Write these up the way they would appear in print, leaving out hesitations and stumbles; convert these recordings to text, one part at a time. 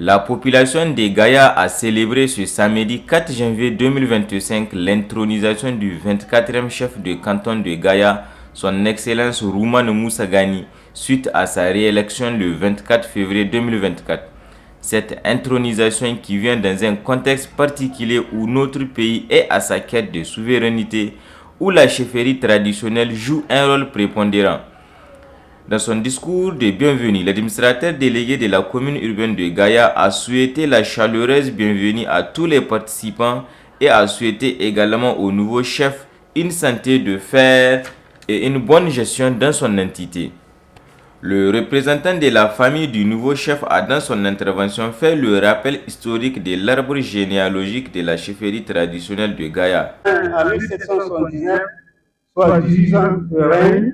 La population de Gaïa a célébré ce samedi 4 janvier 2025 l'intronisation du 24e chef de canton de Gaïa, son Excellence Roumane Moussa Gani, suite à sa réélection le 24 février 2024. Cette intronisation qui vient dans un contexte particulier où notre pays est à sa quête de souveraineté, où la chefferie traditionnelle joue un rôle prépondérant. Dans son discours de bienvenue, l'administrateur délégué de la commune urbaine de Gaïa a souhaité la chaleureuse bienvenue à tous les participants et a souhaité également au nouveau chef une santé de fer et une bonne gestion dans son entité. Le représentant de la famille du nouveau chef a dans son intervention fait le rappel historique de l'arbre généalogique de la chefferie traditionnelle de Gaïa. En 1779, soit 18 ans de règne,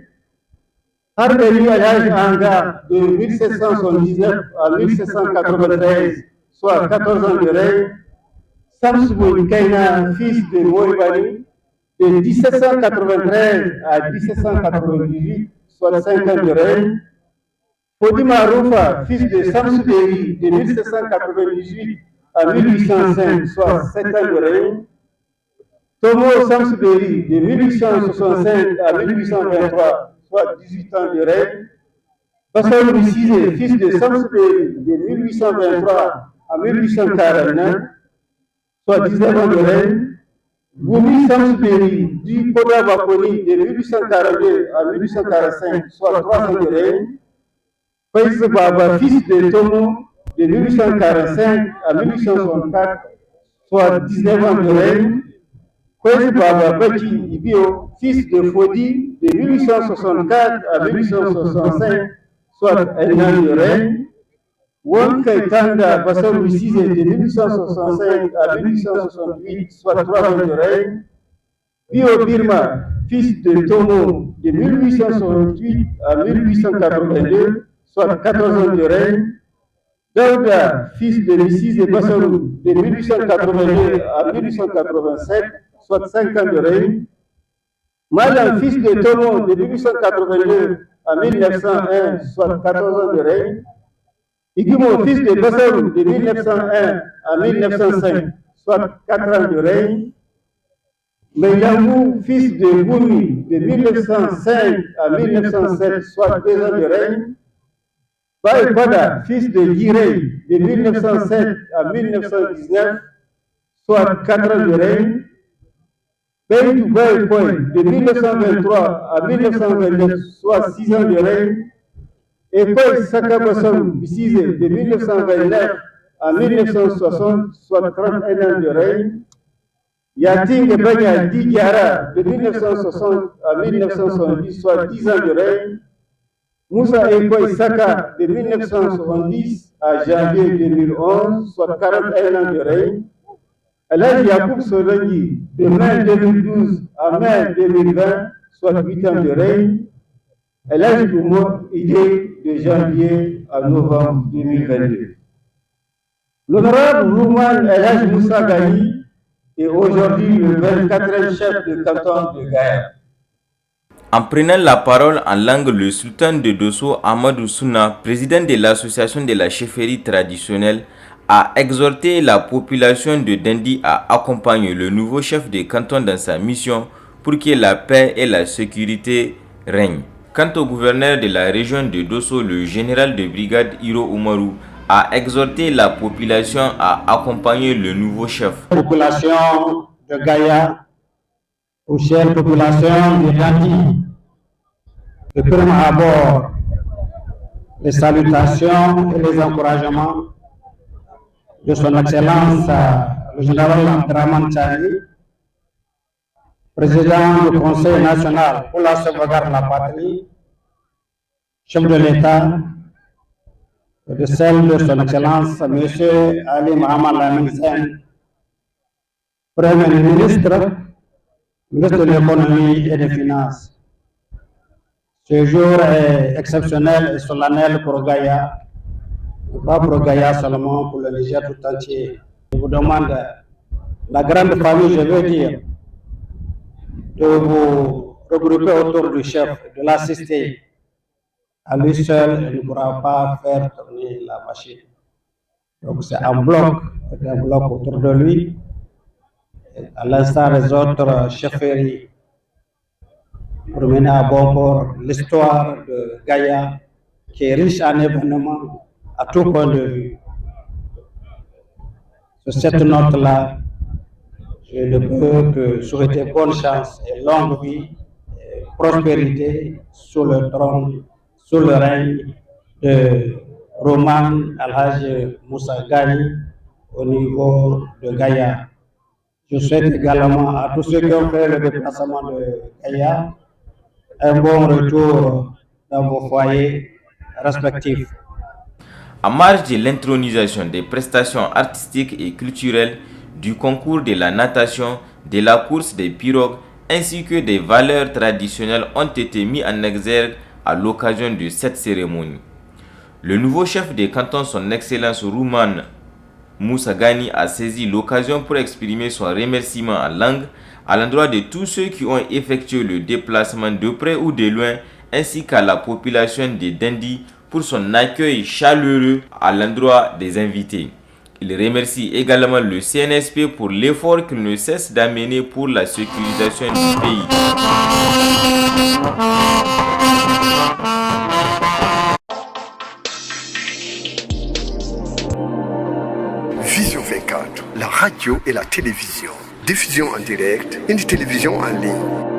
Harbeli Alhaj Anga de 1779 à 1793, soit 14 ans de règne, Samsou Kaina, fils de Moribani, de 1793 à 1798, soit 5 ans de règne, Fodima Roufa, fils de Samsou Deri, de 1798 à 1805, soit 7 ans de règne, Tomo Samsou Deri, de 1865 à 1823, soit 18 ans de règne, Bassalou Cissé, fils de Samsou Deri, de 1823 à 1849, soit 19 ans de règne, Goumi Samsou Deri, du Koda Bakoni, de 1842 à 1845, soit 3 ans de règne, Faïs Baba, fils de Tomo, de 1845 à 1864, soit 19 ans de règne, Faïs Baba Baki Ibio, fils de Fodi, de 1864 à 1865, soit 1 an de règne, Won Kaitanda Bassalou Cissé, de 1865 à 1868, soit 3 ans de règne, Bio Birma, fils de Tomo, de 1868 à 1882, soit 14 ans de règne, Daouda, fils de Missis et Bassalou, de 1882 à 1887, soit 5 ans de règne, Malam, fils de Tomo, de 1882 à 1901, soit 14 ans de règne, Igimo, fils de Bassalou, de 1901 à 1905, soit 4 ans de règne, Meilangou, fils de Goumi, de 1905 à 1907, soit 2 ans de règne, Baïkwada, fils de Girey, de 1907 à 1919, soit 4 ans de règne, Beidou Baïkoy, de 1923 à 1929, soit 6 ans de règne, et Koy Saka Bassalou Bissizé, de 1929 à 1960, soit 31 ans de règne, Yating Banya Didiara, de 1960 à 1970, soit 10 ans de règne, Moussa Ekoy Saka, de 1970 à janvier 2011, soit 41 ans de règne, Elhaj Yacoub Solangi, de mai 2012 à mai 2020, soit 8 ans de règne, Elhaj Oumou Idé, de janvier à novembre 2022. L'honorable Roumane Elhaj Moussa Gani est aujourd'hui le 24e chef de canton de Gaïa. En prenant la parole en langue, le sultan de Dosso, Amadou Souna, président de l'association de la chefferie traditionnelle, a exhorté la population de Dandi à accompagner le nouveau chef de canton dans sa mission pour que la paix et la sécurité règnent. Quant au gouverneur de la région de Dosso, le général de brigade Hiro Oumarou a exhorté la population à accompagner le nouveau chef. Population de Gaïa, aux chères populations de Dandi, de prime abord, les salutations et les encouragements de son Excellence le général Abdraman Chani, président du Conseil national pour la sauvegarde de la patrie, chef de l'État, et de celle de son Excellence M. Ali Mohamed Lamine Sen, Premier ministre, ministre de l'économie et des finances. Ce jour est exceptionnel et solennel pour Gaïa, pas pour Gaïa seulement, pour le Niger tout entier. Je vous demande, la grande famille, je veux dire, de vous regrouper autour du chef, de l'assister. À lui seul, il ne pourra pas faire tourner la machine. Donc c'est un bloc autour de lui, à l'instar des autres chefferies, pour mener à bon port l'histoire de Gaïa, qui est riche en événements à tout point de vue. Sur cette note-là, je ne peux que souhaiter bonne chance et longue vie et prospérité sous le trône, sous le règne de Roman Alhaji Moussa Gani au niveau de Gaïa. Je souhaite également à tous ceux qui ont fait le déplacement de Gaïa un bon retour dans vos foyers respectifs. En marge de l'intronisation des prestations artistiques et culturelles, du concours de la natation, de la course des pirogues, ainsi que des valeurs traditionnelles ont été mis en exergue à l'occasion de cette cérémonie. Le nouveau chef de canton, son Excellence Rouman Moussa Gani, a saisi l'occasion pour exprimer son remerciement en langue à l'endroit de tous ceux qui ont effectué le déplacement de près ou de loin, ainsi qu'à la population de Dindi pour son accueil chaleureux à l'endroit des invités. Il remercie également le CNSP pour l'effort qu'il ne cesse d'amener pour la sécurisation du pays. Vision 24, la radio et la télévision. Diffusion en direct et une télévision en ligne.